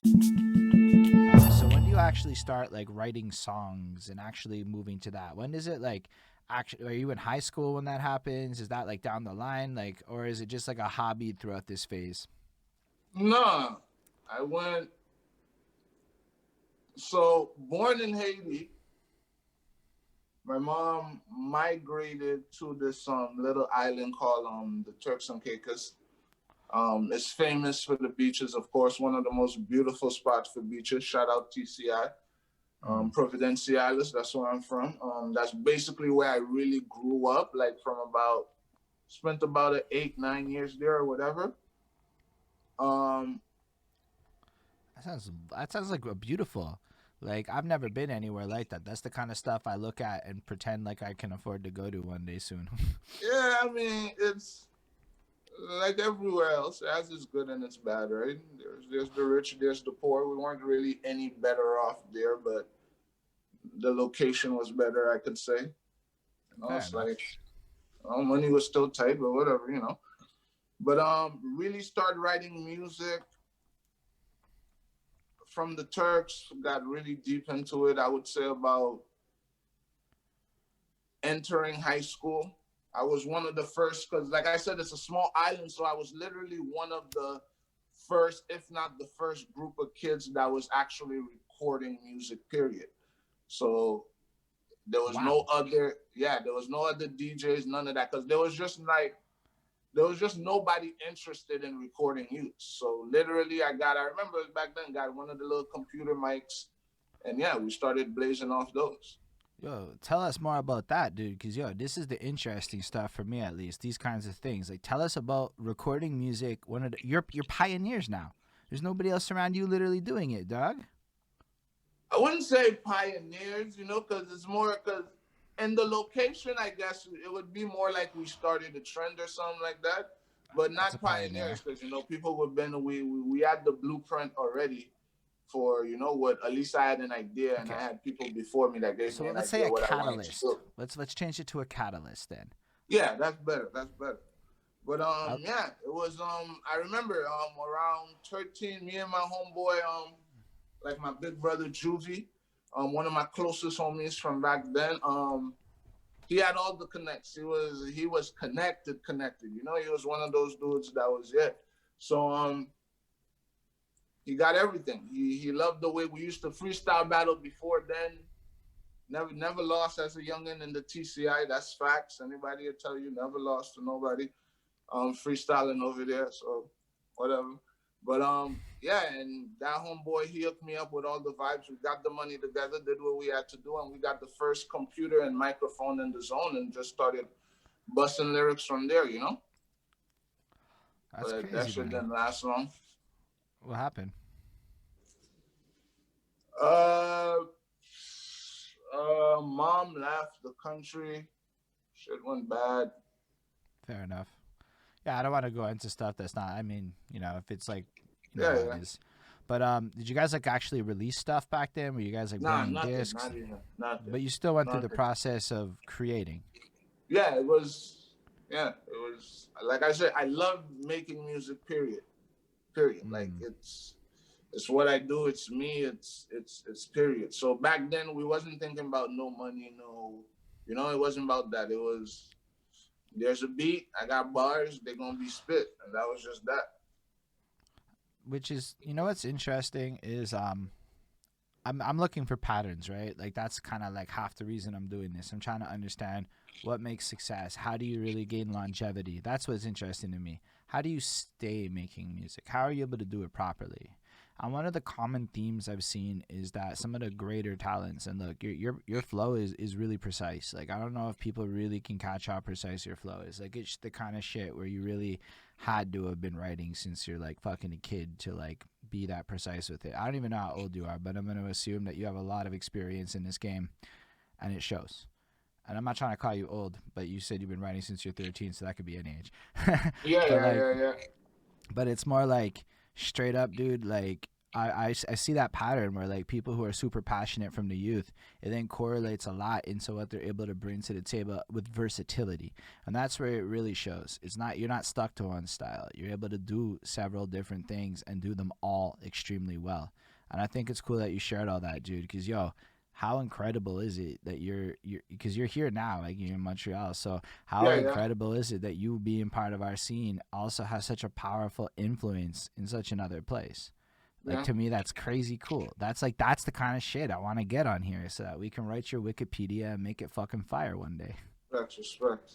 So when do you actually start like writing songs and actually moving to that? When is it like actually are you in high school when that happens? Is that like down the line like or is it just like a hobby throughout this phase? Nah, I went. So born in Haiti, my mom migrated to this little island called the Turks and Caicos. It's famous for the beaches, of course, one of the most beautiful spots for beaches. Shout out TCI, Mm. Providenciales. That's where I'm from. That's basically where I really grew up. Like from about spent about 8 9 years there or whatever. Um, That sounds like a beautiful. Like I've never been anywhere like that. That's the kind of stuff I look at and pretend like I can afford to go to one day soon. yeah, I mean it's like everywhere else. It has its good and its bad, right? There's the rich, there's the poor. We weren't really any better off there, but the location was better, I could say. Fair It's enough. like money was still tight, but whatever. But really started writing music from the Turks. Got really deep into it. I would say about entering high school. I was one of the first because, like I said, it's a small island, so I was literally one of the first, if not the first, group of kids that was actually recording music. Period. So there was no Wow. other, yeah, there was no other DJs, none of that, because there was just nobody interested in recording youth. So literally, I remember back then, got one of the little computer mics, and yeah, we started blazing off those. Yo, tell us more about that, dude. Cause yo, this is the interesting stuff for me, at least. These kinds of things. Like, tell us about recording music. You're pioneers now. There's nobody else around you literally doing it, dog. I wouldn't say pioneers, because it's more because in the location, I guess it would be more like we started a trend or something like that, but That's a not pioneer. pioneers because people would been we had the blueprint already for what at least I had an idea and Okay. I had people before me that gave me So an let's say idea a what I wanted to catalyst. do. Let's change it to a catalyst then. Yeah, that's better. That's better. But Uh, yeah, it was I remember around 13, me and my homeboy like my big brother Juvie, one of my closest homies from back then. He had all the connects. He was connected. He was one of those dudes that was it. So he got everything. He loved the way we used to freestyle battle before then. Never lost as a youngin in the TCI. That's facts. Anybody will tell you never lost to nobody. Freestyling over there. So whatever. But yeah, and that homeboy he hooked me up with all the vibes. We got the money together, did what we had to do, and we got the first computer and microphone in the zone, and just started busting lyrics from there. that's But that crazy, shit man. didn't last long. What happened? Uh, Mom left the country. Shit went bad. Fair enough. Yeah, I don't want to go into stuff that's not. I mean, if it's like, Yeah, how it yeah. is. But did you guys like actually release stuff back then? Were you guys like Nah, burning nothing. discs? Not even nothing. But you still went through the Nothing. process of creating. Yeah, it was. Yeah, it was. Like I said, I love making music. Period. Period. Like Mm. it's what I do. It's me. It's period. So back then we wasn't thinking about no money, no, it wasn't about that. It was there's a beat, I got bars, they're gonna be spit, and that was just that. Which is, what's interesting is I'm looking for patterns, right? Like that's kind of like half the reason I'm doing this. I'm trying to understand what makes success. How do you really gain longevity? That's what's interesting to me. How do you stay making music? How are you able to do it properly? And one of the common themes I've seen is that some of the greater talents and look, your flow is really precise. Like I don't know if people really can catch how precise your flow is. Like it's the kind of shit where you really had to have been writing since you're like fucking a kid to like be that precise with it. I don't even know how old you are, but I'm going to assume that you have a lot of experience in this game and it shows. And I'm not trying to call you old, but you said you've been writing since you're 13, so that could be any age. Yeah, but yeah, like yeah, yeah. but it's more like straight up, dude, like I see that pattern where like people who are super passionate from the youth, it then correlates a lot into what they're able to bring to the table with versatility, and that's where it really shows. It's not, you're not stuck to one style. You're able to do several different things and do them all extremely well. And I think it's cool that you shared all that, dude. Because yo, how incredible is it that because you're here now, like you're in Montreal. So how Yeah, yeah, incredible is it that you being part of our scene also has such a powerful influence in such another place? Like, yeah. to me, that's crazy cool. That's like, that's the kind of shit I want to get on here so that we can write your Wikipedia and make it fucking fire one day. Respect, respect.